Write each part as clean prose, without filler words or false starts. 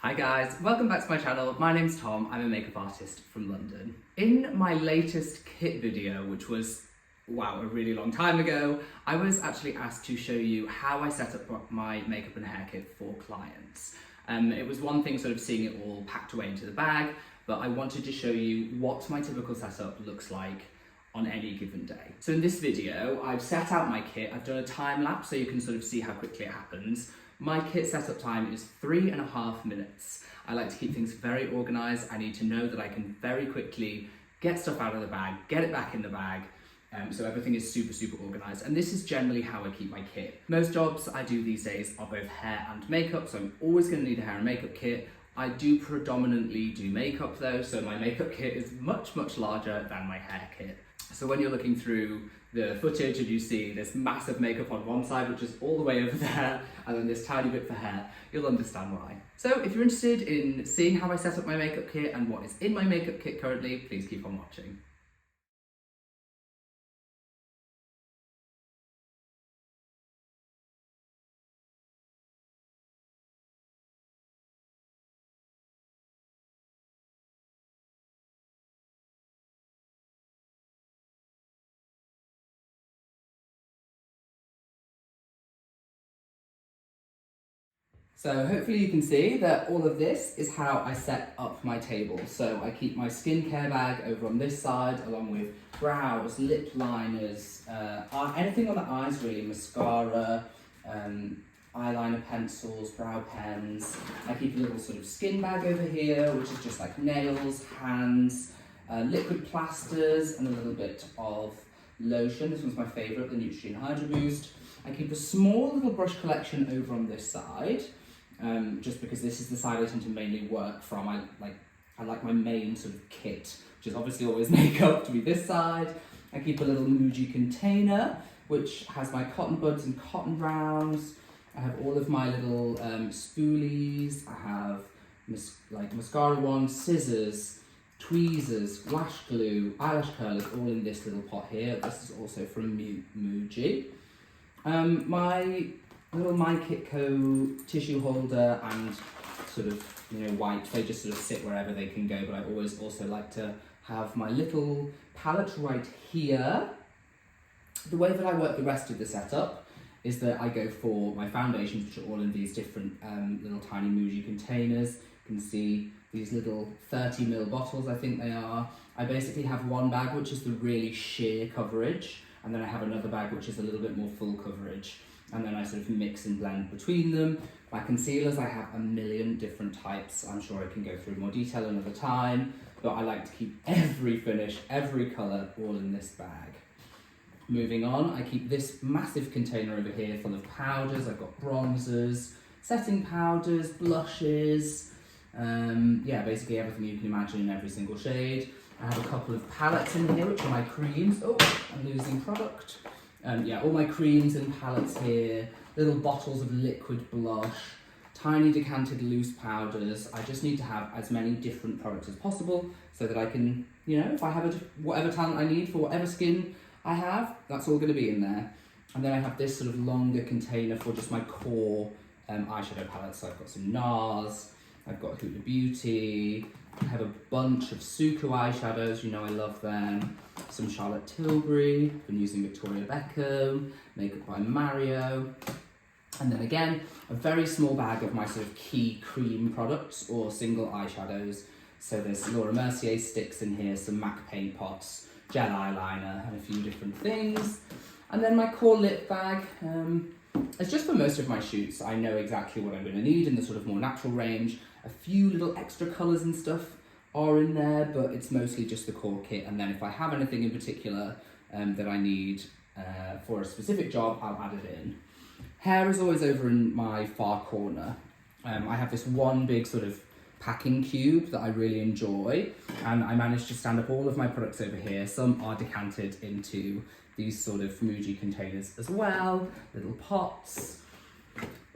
Hi guys, welcome back to my channel. My name's Tom, I'm a makeup artist from London. In my latest kit video, which was, wow, a really long time ago, I was actually asked to show you how I set up my makeup and hair kit for clients. It was one thing sort of seeing it all packed away into the bag, but I wanted to show you what my typical setup looks like on any given day. So in this video, I've set out my kit, I've done a time lapse so you can sort of see how quickly it happens. My kit setup time is 3.5 minutes. I like to keep things very organized. I need to know that I can very quickly get stuff out of the bag, get it back in the bag, so everything is super organized. And this is generally how I keep my kit. Most jobs I do these days are both hair and makeup, so I'm always gonna need a hair and makeup kit. I do predominantly do makeup though, so my makeup kit is much larger than my hair kit. So when you're looking through the footage and you see this massive makeup on one side, which is all the way over there, and then this tiny bit for hair, you'll understand why. So if you're interested in seeing how I set up my makeup kit and what is in my makeup kit currently, please keep on watching. So hopefully you can see that all of this is how I set up my table. So I keep my skincare bag over on this side, along with brows, lip liners, anything on the eyes really, mascara, eyeliner pencils, brow pens. I keep a little sort of skin bag over here, which is just like nails, hands, liquid plasters, and a little bit of lotion. This one's my favourite, the Neutrogena Hydro Boost. I keep a small little brush collection over on this side. Just because this is the side I tend to mainly work from. I like my main sort of kit, which is obviously always makeup, to be this side. I keep a little Muji container, which has my cotton buds and cotton rounds. I have all of my little spoolies. I have mascara wands, scissors, tweezers, lash glue, eyelash curlers, all in this little pot here. This is also from Muji. My little My Kitco tissue holder and sort of, wipes, they just sort of sit wherever they can go, but I always also like to have my little palette right here. The way that I work the rest of the setup is that I go for my foundations, which are all in these different little tiny Muji containers. You can see these little 30ml bottles, I think they are. I basically have one bag, which is the really sheer coverage, and then I have another bag, which is a little bit more full coverage. And then I sort of mix and blend between them. My concealers, I have a million different types. I'm sure I can go through more detail another time, but I like to keep every finish, every colour, all in this bag. Moving on, I keep this massive container over here full of powders. I've got bronzers, setting powders, blushes, basically everything you can imagine in every single shade. I have a couple of palettes in here, which are my creams. Oh, I'm losing product. All my creams and palettes here, little bottles of liquid blush, tiny decanted loose powders. I just need to have as many different products as possible so that I can, if I have whatever talent I need for whatever skin I have, that's all going to be in there. And then I have this sort of longer container for just my core eyeshadow palettes. So I've got some NARS, I've got Huda Beauty, I have a bunch of Suku eyeshadows, I love them. Some Charlotte Tilbury, been using Victoria Beckham, Makeup by Mario. And then again, a very small bag of my sort of key cream products or single eyeshadows. So there's Laura Mercier sticks in here, some MAC paint pots, gel eyeliner, and a few different things. And then my core lip bag. It's just for most of my shoots. I know exactly what I'm going to need in the sort of more natural range. A few little extra colours and stuff are in there, but it's mostly just the core kit. And then if I have anything in particular that I need for a specific job, I'll add it in. Hair is always over in my far corner. I have this one big sort of packing cube that I really enjoy, and I managed to stand up all of my products over here. Some are decanted into these sort of Muji containers as well, little pots.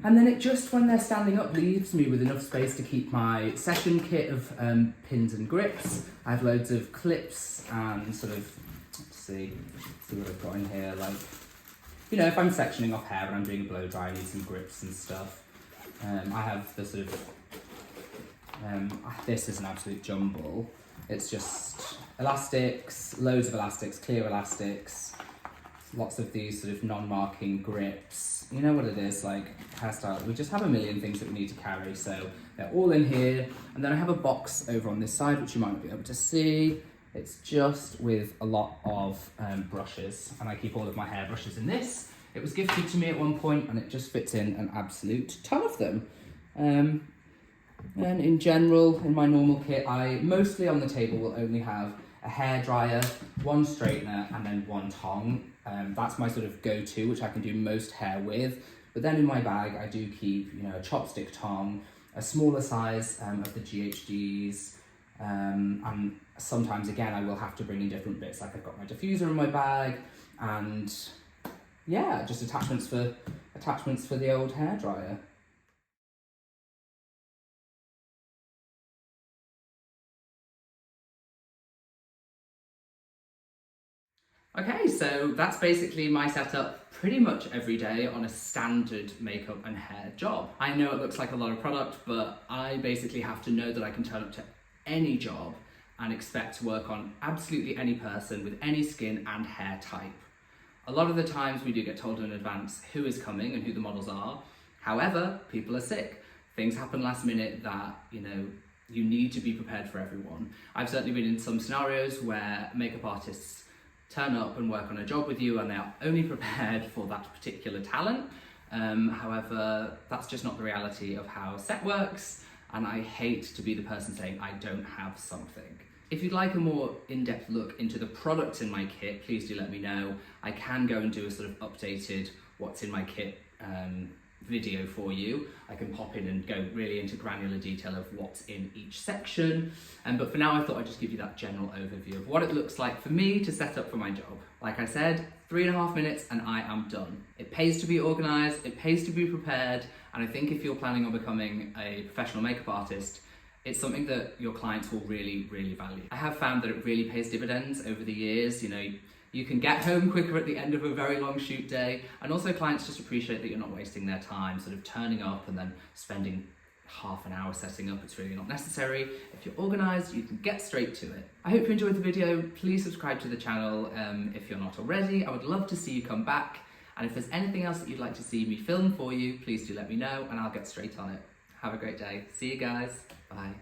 And then it just, when they're standing up, leaves me with enough space to keep my session kit of pins and grips. I have loads of clips and sort of, let's see what I've got in here, like, if I'm sectioning off hair and I'm doing a blow dry, I need some grips and stuff. I have the sort of This is an absolute jumble. It's just elastics, loads of elastics, clear elastics, lots of these sort of non-marking grips. You know what it is, like hairstyle. We just have a million things that we need to carry, so they're all in here. And then I have a box over on this side, which you might not be able to see. It's just with a lot of brushes, and I keep all of my hair brushes in this. It was gifted to me at one point, and it just fits in an absolute ton of them. And in general, in my normal kit, I mostly on the table will only have a hairdryer, one straightener, and then one tong. That's my sort of go-to, which I can do most hair with. But then in my bag, I do keep, you know, a chopstick tong, a smaller size of the GHDs, and sometimes again I will have to bring in different bits, like I've got my diffuser in my bag, and yeah, just attachments for the old hairdryer. Okay, so that's basically my setup pretty much every day on a standard makeup and hair job. I know it looks like a lot of product, but I basically have to know that I can turn up to any job and expect to work on absolutely any person with any skin and hair type. A lot of the times we do get told in advance who is coming and who the models are. However, people are sick. Things happen last minute that, you know, you need to be prepared for everyone. I've certainly been in some scenarios where makeup artists turn up and work on a job with you and they're only prepared for that particular talent. However, that's just not the reality of how set works, and I hate to be the person saying I don't have something. If you'd like a more in-depth look into the products in my kit, please do let me know. I can go and do a sort of updated what's in my kit video for you. I can pop in and go really into granular detail of what's in each section. But for now, I thought I'd just give you that general overview of what it looks like for me to set up for my job. Like I said, 3.5 minutes and I am done. It pays to be organised, it pays to be prepared, and I think if you're planning on becoming a professional makeup artist, it's something that your clients will really, really value. I have found that it really pays dividends over the years. You know, you can get home quicker at the end of a very long shoot day, and also clients just appreciate that you're not wasting their time sort of turning up and then spending half an hour setting up. It's really not necessary. If you're organised, you can get straight to it. I hope you enjoyed the video. Please subscribe to the channel if you're not already. I would love to see you come back, and if there's anything else that you'd like to see me film for you, please do let me know and I'll get straight on it. Have a great day. See you guys. Bye.